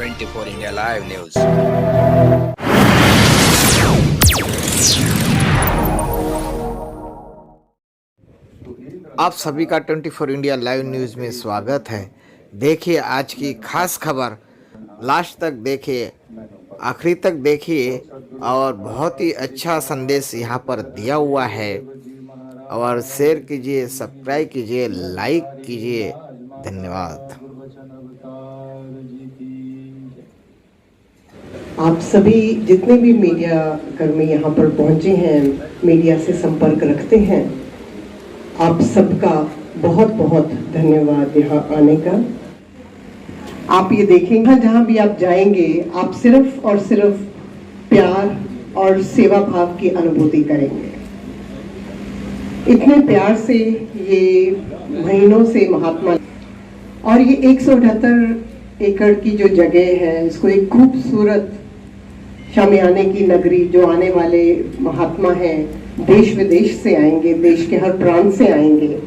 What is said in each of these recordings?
24 India live news. आप सभी का 24 इंडिया लाइव न्यूज में स्वागत है। देखिए आज की खास खबर, लास्ट तक देखिए, आखिरी तक देखिए और बहुत ही अच्छा संदेश यहाँ पर दिया हुआ है। और शेयर कीजिए, सब्सक्राइब कीजिए, लाइक कीजिए। धन्यवाद। आप सभी जितने भी मीडिया कर्मी यहाँ पर पहुँचे हैं, मीडिया से संपर्क रखते हैं, आप सबका बहुत बहुत धन्यवाद यहाँ आने का। आप ये देखेंगे जहाँ भी आप जाएंगे, आप सिर्फ और सिर्फ प्यार और सेवा भाव की अनुभूति करेंगे। इतने प्यार से ये महीनों से महात्मा, और ये 178 एकड़ की जो जगह है, इसको एक खूबसूरत शामियाने की नगरी, जो आने वाले महात्मा हैं देश विदेश से आएंगे, देश के हर प्रांत से आएंगे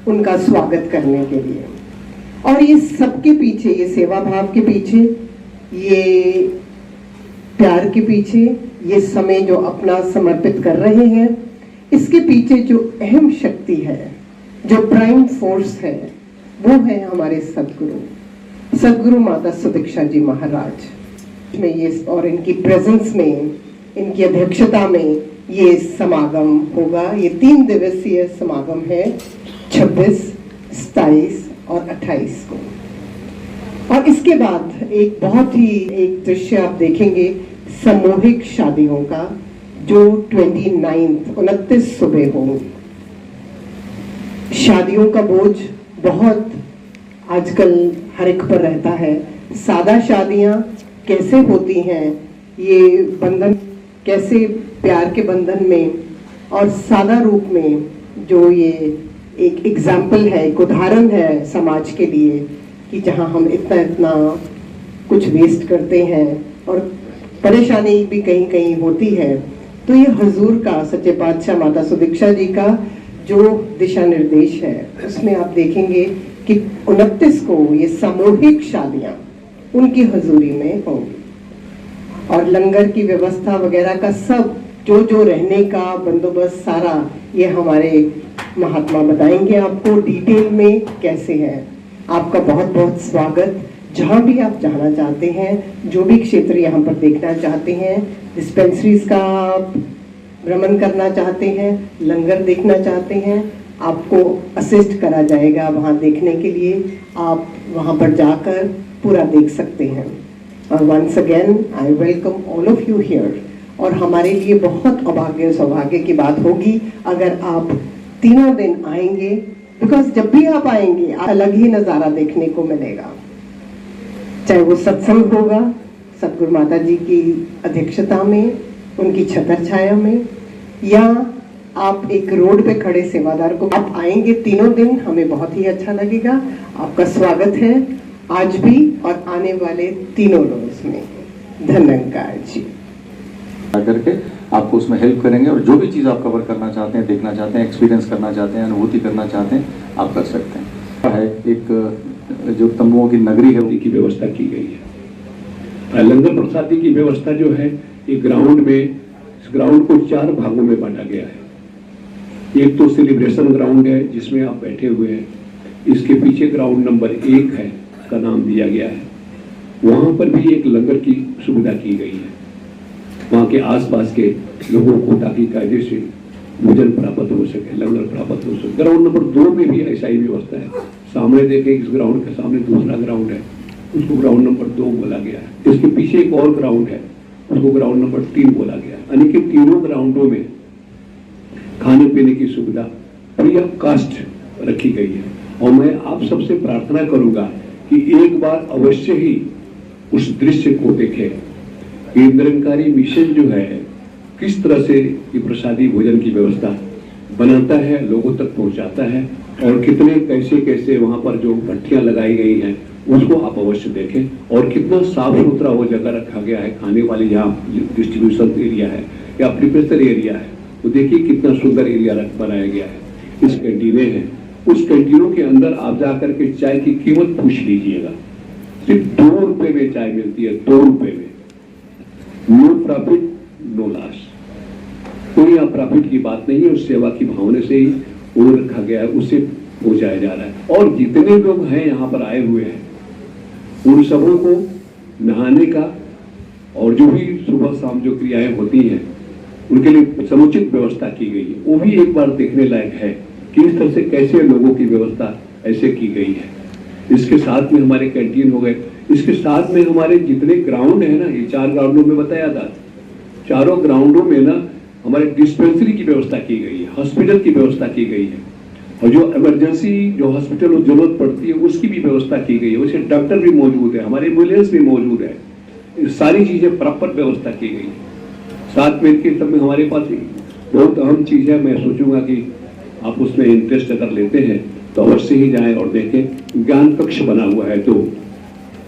उनका स्वागत करने के लिए। और ये सबके पीछे, ये सेवा भाव के पीछे, ये प्यार के पीछे, ये समय जो अपना समर्पित कर रहे हैं, इसके पीछे जो अहम शक्ति है, जो प्राइम फोर्स है, वो है हमारे सदगुरु माता सुदीक्षा जी महाराज में ये, और इनकी प्रेजेंस में, इनकी अध्यक्षता में ये समागम होगा। ये 3 दिवसीय समागम है, 26, 27 और 28 को। और इसके बाद एक बहुत ही एक दृश्य आप देखेंगे सामूहिक शादियों का, जो 29 सुबह होंगी। शादियों का बोझ बहुत आजकल हर एक पर रहता है। सादा शादियां कैसे होती हैं, ये बंधन कैसे प्यार के बंधन में और सादा रूप में, जो ये एक एग्जाम्पल है, एक उदाहरण है समाज के लिए, कि जहां हम इतना कुछ वेस्ट करते हैं और परेशानी भी कहीं कहीं होती है। तो ये हुजूर का, सच्चे पातशाह माता सुदीक्षा जी का जो दिशा निर्देश है, उसमें आप देखेंगे कि 29 को ये सामूहिक शादियां उनकी हजूरी में होंगी। और लंगर की व्यवस्था वगैरह का सब, जो रहने का बंदोबस्त सारा, ये हमारे महात्मा बताएंगे आपको डिटेल में कैसे है। आपका बहुत बहुत स्वागत। जहाँ भी आप जाना चाहते हैं, जो भी क्षेत्र यहाँ पर देखना चाहते हैं, डिस्पेंसरीज का आप भ्रमण करना चाहते हैं, लंगर देखना चाहते हैं, आपको असिस्ट करा जाएगा वहाँ देखने के लिए। आप वहाँ पर जाकर पूरा देख सकते हैं। और once again I welcome all of you here. और हमारे लिए बहुत अभाग्य सौभाग्य की बात होगी अगर आप 3 दिन आएंगे, बिकॉज जब भी आप आएंगे अलग ही नज़ारा देखने को मिलेगा। चाहे वो सत्संग होगा सतगुरु माता जी की अध्यक्षता में, उनकी छतर छाया में, या आप एक रोड पे खड़े सेवादार को, आप आएंगे 3 दिन, हमें बहुत ही अच्छा लगेगा। आपका स्वागत है आज भी और आने वाले 3 रोज में। धन्यवाद जी। करके आपको उसमें हेल्प करेंगे, और जो भी चीज़ आप कवर करना चाहते हैं, देखना चाहते हैं, एक्सपीरियंस करना चाहते हैं, अनुभूति करना चाहते हैं, आप कर सकते हैं। एक जो तंबुओं की नगरी है की व्यवस्था की गई है। लंगर प्रसादी की व्यवस्था जो है, एक ग्राउंड में, इस ग्राउंड को 4 भागों में बांटा गया है। एक तो सेलिब्रेशन ग्राउंड है जिसमें आप बैठे हुए हैं, इसके पीछे ग्राउंड नंबर 1 है का नाम दिया गया है। वहां पर भी एक लंगर की सुविधा की गई है, वहाँ के आसपास के लोगों को, ताकि कायदे से भोजन प्राप्त हो सके, लंगर प्राप्त हो सके। ग्राउंड नंबर 2 में भी ऐसा ही व्यवस्था है। सामने देखें, इस ग्राउंड के सामने दूसरा ग्राउंड है, उसको ग्राउंड नंबर 2 बोला गया है। इसके पीछे एक और ग्राउंड है, उसको ग्राउंड नंबर 3 बोला गया है। यानी कि तीनों ग्राउंडों में खाने पीने की सुविधा फ्री ऑफ कास्ट रखी गई है। और मैं आप सबसे प्रार्थना करूंगा कि एक बार अवश्य ही उस दृश्य को देखें। निरंकारी मिशन जो है, किस तरह से ये प्रसादी भोजन की व्यवस्था बनाता है, लोगों तक पहुंचाता है, और कितने कैसे वहां पर जो भट्टियां लगाई गई हैं उसको आप अवश्य देखें। और कितना साफ सुथरा वो जगह रखा गया है, खाने वाली जहाँ डिस्ट्रीब्यूशन एरिया है या प्रिपरेशन एरिया है, तो देखिए कितना सुंदर एरिया बनाया गया है। इस कैंटीने हैं, उस कैंटीनों के अंदर आप जाकर के चाय की कीमत पूछ लीजिएगा। सिर्फ 2 रुपए में चाय मिलती है, 2 रुपए में। नो प्रॉफिट नो लॉस, कोई यहाँ प्रॉफिट की बात नहीं है। उस सेवा की भावना से ही वो रखा गया है, उसे पहुंचाया जा रहा है। और जितने लोग हैं यहाँ पर आए हुए हैं उन सबों को नहाने का और जो भी सुबह शाम जो क्रियाएं होती हैं उनके लिए समुचित व्यवस्था की गई है। वो भी एक बार देखने लायक है कि इस तरह से कैसे लोगों की व्यवस्था ऐसे की गई है। इसके साथ में हमारे कैंटीन हो गए, इसके साथ में हमारे जितने ग्राउंड है ना, ये 4 ग्राउंडों में बताया था, चारों ग्राउंडों में ना हमारे डिस्पेंसरी की व्यवस्था की गई है, हॉस्पिटल की व्यवस्था की गई है, और जो इमरजेंसी जो हॉस्पिटल में जरूरत पड़ती है उसकी भी व्यवस्था की गई है। वैसे डॉक्टर भी मौजूद है, हमारे एम्बुलेंस भी मौजूद है, सारी चीजें प्रॉपर व्यवस्था की गई है। साथ में इनके सब में हमारे पास बहुत अहम चीज है, मैं सोचूंगा कि आप उसमें इंटरेस्ट अगर लेते हैं तो अवश्य ही जाएं और देखें। ज्ञान कक्ष बना हुआ है, तो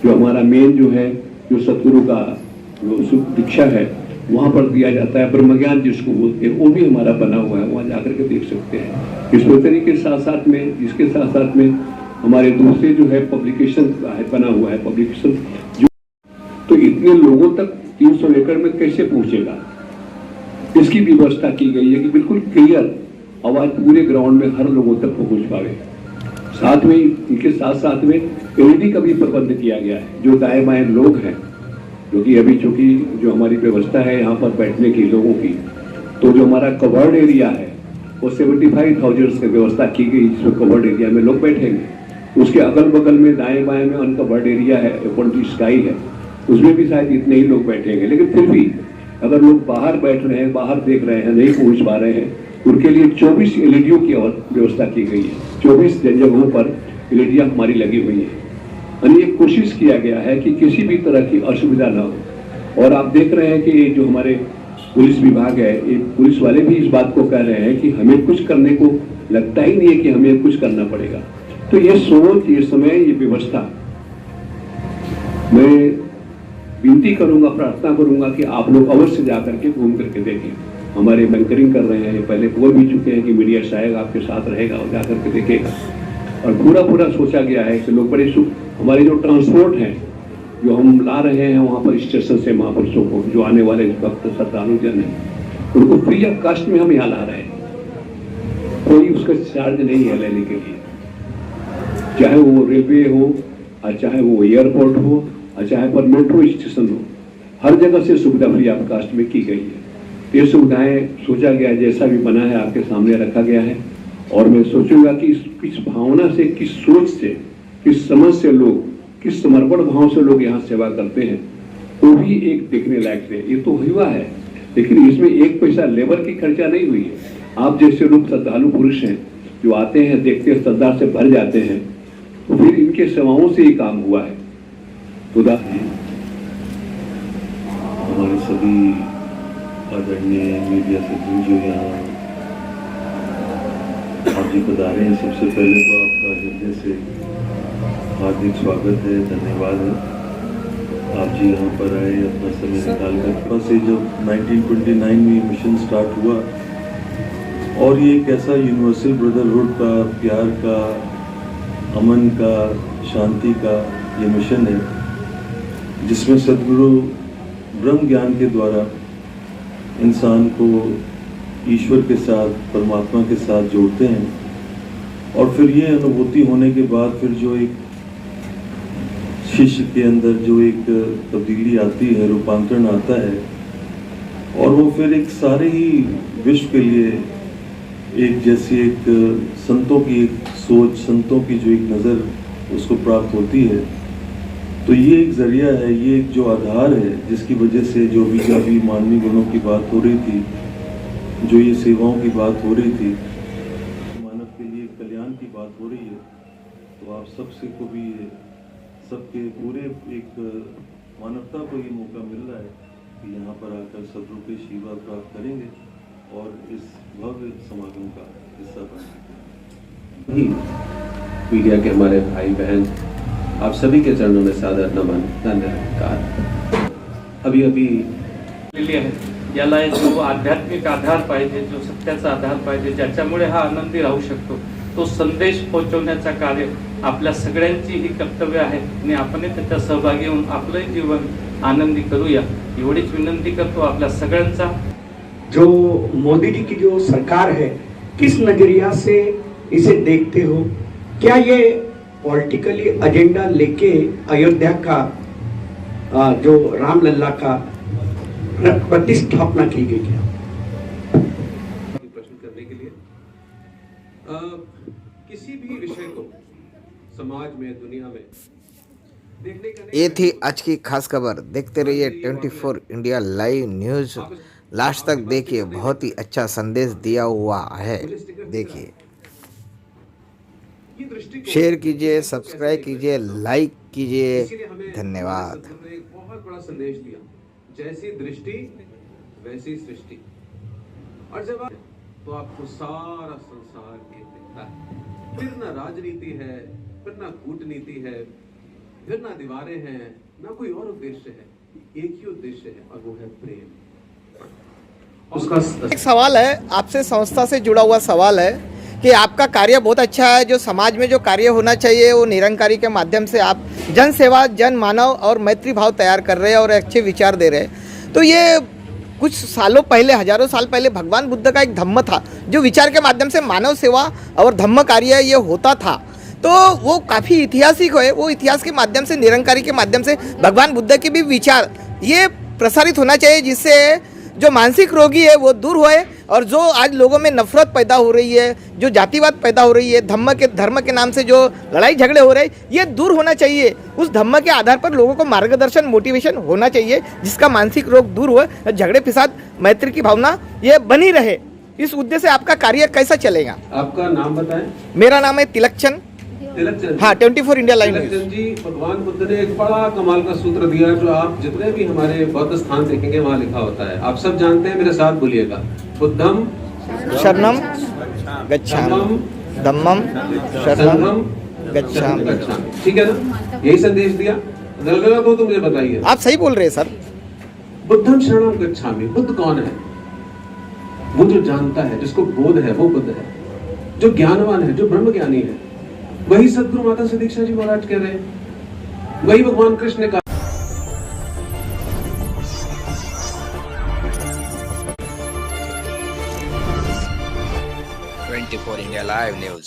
जो हमारा मेन जो है, जो सतगुरु का जो दीक्षा है वहाँ पर दिया जाता है, ब्रह्म ज्ञान जिसको बोलते हैं, वो भी हमारा बना हुआ है, वहाँ जाकर के देख सकते हैं। इस तरीके के साथ साथ में, इसके साथ साथ में हमारे दूसरे जो है पब्लिकेशन बना हुआ है, पब्लिकेशन जो, तो इतने लोगों तक 300 एकड़ में कैसे पहुंचेगा, इसकी व्यवस्था की गई है कि बिल्कुल क्लियर आवाज पूरे ग्राउंड में हर लोगों तक पहुंच पावे। साथ में इनके साथ साथ में एलईडी का भी प्रबंध किया गया है। जो दाएं बाएं लोग हैं, क्योंकि अभी चूंकि जो हमारी व्यवस्था है यहाँ पर बैठने की लोगों की, तो जो हमारा कवर्ड एरिया है वो 75,000 से व्यवस्था की गई, जिसमें कवर्ड एरिया में लोग बैठेंगे। उसके अगल बगल में दाएं बाएं में अनकवर्ड एरिया है, ओपन स्काई है, उसमें भी शायद इतने ही लोग बैठेंगे। लेकिन फिर भी अगर लोग बाहर बैठ रहे हैं, बाहर देख रहे हैं, नहीं पहुंच पा रहे हैं, उनके लिए 24 एलईडीओ की व्यवस्था की गई है। 24 जगहों पर एलईडीयां हमारी लगी हुई है। यानी एक कोशिश किया गया है कि किसी भी तरह की असुविधा ना हो। और आप देख रहे हैं कि ये जो हमारे पुलिस विभाग है, ये पुलिस वाले भी इस बात को कह रहे हैं कि हमें कुछ करने को लगता ही नहीं है कि हमें कुछ करना पड़ेगा। तो ये सोच, ये समय, ये व्यवस्था, मैं विनती करूंगा, प्रार्थना करूंगा कि आप लोग अवश्य जाकर के घूम करके देखें। हमारे बैंकरिंग कर रहे हैं, पहले बोल भी चुके हैं कि मीडिया शायद आपके साथ रहेगा और जाकर के देखेगा। और पूरा सोचा गया है कि लोग बड़े सुख, हमारे जो ट्रांसपोर्ट हैं जो हम ला रहे हैं वहाँ पर स्टेशन से महापुरुषों को, जो आने वाले भक्त श्रद्धालु जन हैं, उनको फ्री ऑफ कास्ट में हम यहाँ ला रहे हैं। कोई उसका चार्ज नहीं है लेने के लिए, चाहे वो रेलवे हो और चाहे वो एयरपोर्ट हो और चाहे पर मेट्रो स्टेशन हो, हर जगह से सुविधा फ्री ऑफ कास्ट में की गई है। ये सुविधाएं सोचा गया, जैसा भी बना है आपके सामने रखा गया है। और मैं सोचूंगा कि किस भावना से, किस सोच से, किस समझ से लोग, किस समर्पण भाव से लोग यहाँ सेवा करते हैं, वो भी एक देखने लायक है। ये तो हुआ है, लेकिन इसमें 1 पैसा लेबर की खर्चा नहीं हुई है। आप जैसे लोग श्रद्धालु पुरुष हैं जो आते हैं, देखते हैं, श्रद्धा से भर जाते हैं, तो फिर इनके सेवाओं से ही काम हुआ है। तो हमारे सभी आदरणीय मीडिया से जो यहाँ आप जी पधारे हैं, सबसे पहले तो आपका हृदय से हार्दिक स्वागत है, धन्यवाद है। आप जी यहाँ पर आए, अपना समय निकाल कर। से जब 1929 में मिशन स्टार्ट हुआ, और ये एक ऐसा यूनिवर्सल ब्रदरहुड का, प्यार का, अमन का, शांति का ये मिशन है, जिसमें सदगुरु ब्रह्म ज्ञान के द्वारा इंसान को ईश्वर के साथ, परमात्मा के साथ जोड़ते हैं। और फिर ये अनुभूति होने के बाद फिर जो एक शिष्य के अंदर जो एक तब्दीली आती है, रूपांतरण आता है, और वो फिर एक सारे ही विश्व के लिए एक जैसी एक संतों की एक सोच, संतों की जो एक नज़र उसको प्राप्त होती है। तो ये एक जरिया है, ये एक जो आधार है, जिसकी वजह से जो भी मानवीय गुणों की बात हो रही थी, जो ये सेवाओं की बात हो रही थी, मानव के लिए कल्याण की बात हो रही है, तो आप सबसे को भी सबके पूरे एक मानवता को ये मौका मिल रहा है कि यहाँ पर आकर सदगुरु की सेवा प्राप्त करेंगे और इस भव्य समागम का हिस्सा बनेंगे। मीडिया के हमारे भाई बहन, आप सभी के चरणों में सादर नमन, धन्यवाद। अभी याला जो आध्यात्मिक आधार पाहिजे, जो सत्याचा आधार पाहिजे, ज्याच्यामुळे हा आनंदी राहू शकतो, तो संदेश पोहोचवण्याचा कार्य आपल्या सगळ्यांची ही कर्तव्य आहे आणि आपण त्याच्या सहभागी होऊन आपलं जीवन आनंदी करूया एवढीच विनंती करतो आपल्या सगळ्यांचा। जो मोदी जी की जो सरकार है किस नजरिया से इसे देखते हो? क्या ये पॉलिटिकली एजेंडा लेके अयोध्या का जो रामलला का प्रतिष्ठापना की गई है? प्रश्न करने के लिए किसी भी विषय को समाज में दुनिया में देखने का ये थी आज की खास खबर। देखते रहिए 24 इंडिया लाइव न्यूज़, लास्ट तक देखिए, बहुत ही अच्छा संदेश दिया हुआ है। देखिए, शेयर कीजिए, सब्सक्राइब कीजिए, लाइक कीजिए। धन्यवाद। एक बहुत बड़ा संदेश दिया, जैसी दृष्टि वैसी सृष्टि। और जब तो आपको सारा संसार ये दिखता है। फिर ना राजनीति है, फिर ना कूटनीति है, फिर ना दीवारें हैं, ना कोई और उद्देश्य है, एक ही उद्देश्य है और वो है प्रेम। उसका एक सवाल है आपसे, संस्था से जुड़ा हुआ सवाल है कि आपका कार्य बहुत अच्छा है। जो समाज में जो कार्य होना चाहिए वो निरंकारी के माध्यम से आप जन सेवा, जन मानव और मैत्री भाव तैयार कर रहे हैं और अच्छे विचार दे रहे हैं। तो ये कुछ सालों पहले, हजारों साल पहले भगवान बुद्ध का एक धम्म था, जो विचार के माध्यम से मानव सेवा और धम्म कार्य ये होता था। तो वो काफ़ी ऐतिहासिक है। वो इतिहास के माध्यम से, निरंकारी के माध्यम से भगवान बुद्ध के भी विचार ये प्रसारित होना चाहिए, जिससे जो मानसिक रोगी है वो दूर होए और जो आज लोगों में नफरत पैदा हो रही है, जो जातिवाद पैदा हो रही है, धर्म के नाम से जो लड़ाई झगड़े हो रहे हैं, ये दूर होना चाहिए। उस धम्म के आधार पर लोगों को मार्गदर्शन, मोटिवेशन होना चाहिए, जिसका मानसिक रोग दूर हुए, झगड़े फिसाद, मैत्री की भावना ये बनी रहे। इस उद्देश्य से आपका कार्य कैसा चलेगा? आपका नाम बताएं। मेरा नाम है तिलकचंद। तिलकचंद। हाँ, 24 इंडिया लाइव न्यूज़। तिलकचंद जी, भगवान बुद्ध ने एक बड़ा कमाल का सूत्र दिया, जो आप जितने भी हमारे बौद्ध स्थान देखेंगे वहाँ लिखा होता है। आप सब जानते हैं, मेरे साथ बोलिएगा। बुद्धम शरणम गच्छामि, धम्मम शरणम गच्छामि। ठीक है ना? यही संदेश दिया। गलत हो तो मुझे बताइए। आप सही बोल रहे हैं सर। बुद्धम शरणम गच्छामि। बुद्ध कौन है? वो जो जानता है, जिसको बोध है, वो बुद्ध है। जो ज्ञानवान है, जो ब्रह्म ज्ञानी है, वही सदगुरु माता श्री दीक्षा जी महाराज कह रहे हैं, वही भगवान कृष्ण ने कहा। 24 India Live News।